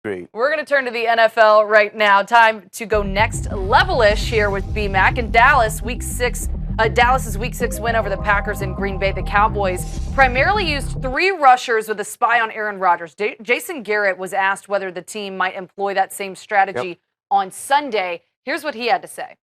Great. We're going to turn to the NFL right now. Time to go next level-ish here with BMAC in Dallas. Dallas's Week 6 win over the Packers in Green Bay. The Cowboys primarily used 3 rushers with a spy on Aaron Rodgers. Jason Garrett was asked whether the team might employ that same strategy on Sunday. Here's what he had to say.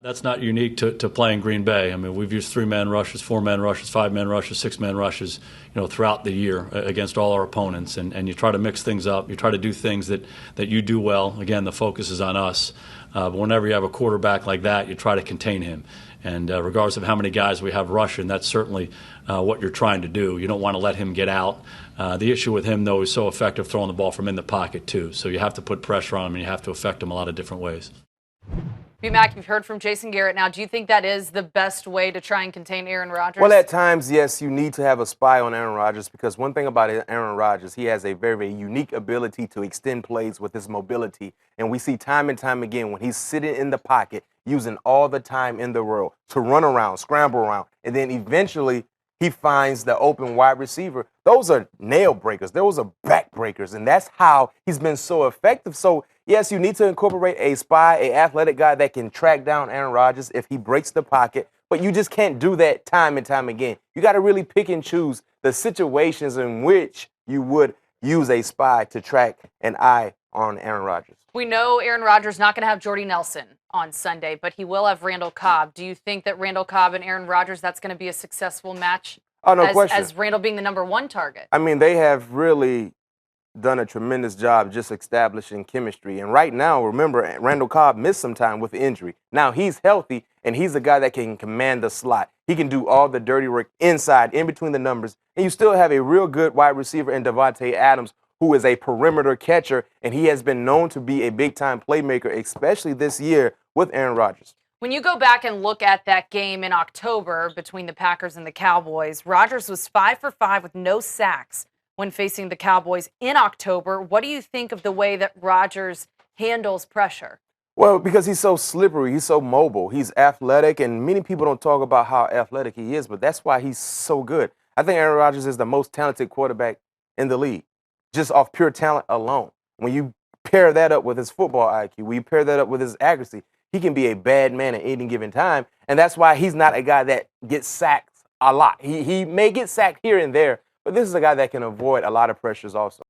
That's not unique to playing Green Bay. I mean, we've used 3-man rushes, 4-man rushes, 5-man rushes, 6-man rushes, throughout the year against all our opponents. And you try to mix things up. You try to do things that you do well. Again, the focus is on us. But whenever you have a quarterback like that, you try to contain him. And regardless of how many guys we have rushing, that's certainly what you're trying to do. You don't want to let him get out. The issue with him, though, is so effective throwing the ball from in the pocket, too. So you have to put pressure on him, and you have to affect him a lot of different ways. BMAC, you've heard from Jason Garrett now. Do you think that is the best way to try and contain Aaron Rodgers? Well, at times, yes, you need to have a spy on Aaron Rodgers because one thing about Aaron Rodgers, he has a very, very unique ability to extend plays with his mobility. And we see time and time again when he's sitting in the pocket, using all the time in the world to run around, scramble around, and then eventually he finds the open wide receiver. Those are nail breakers. Those are back breakers. And that's how he's been so effective. So, yes, you need to incorporate a spy, an athletic guy that can track down Aaron Rodgers if he breaks the pocket. But you just can't do that time and time again. You got to really pick and choose the situations in which you would use a spy to track an eye on Aaron Rodgers. We know Aaron Rodgers not going to have Jordy Nelson on Sunday, but he will have Randall Cobb. Do you think that Randall Cobb and Aaron Rodgers, that's going to be a successful match? Oh, no question. As Randall being the #1 target. I mean, they have really done a tremendous job just establishing chemistry. And right now, remember, Randall Cobb missed some time with injury. Now he's healthy, and he's a guy that can command the slot. He can do all the dirty work inside, in between the numbers. And you still have a real good wide receiver in Devontae Adams, who is a perimeter catcher, and he has been known to be a big-time playmaker, especially this year with Aaron Rodgers. When you go back and look at that game in October between the Packers and the Cowboys, Rodgers was 5 for 5 with no sacks when facing the Cowboys in October. What do you think of the way that Rodgers handles pressure? Well, because he's so slippery, he's so mobile, he's athletic, and many people don't talk about how athletic he is, but that's why he's so good. I think Aaron Rodgers is the most talented quarterback in the league, just off pure talent alone. When you pair that up with his football IQ, when you pair that up with his accuracy, he can be a bad man at any given time, and that's why he's not a guy that gets sacked a lot. He may get sacked here and there, but this is a guy that can avoid a lot of pressures also.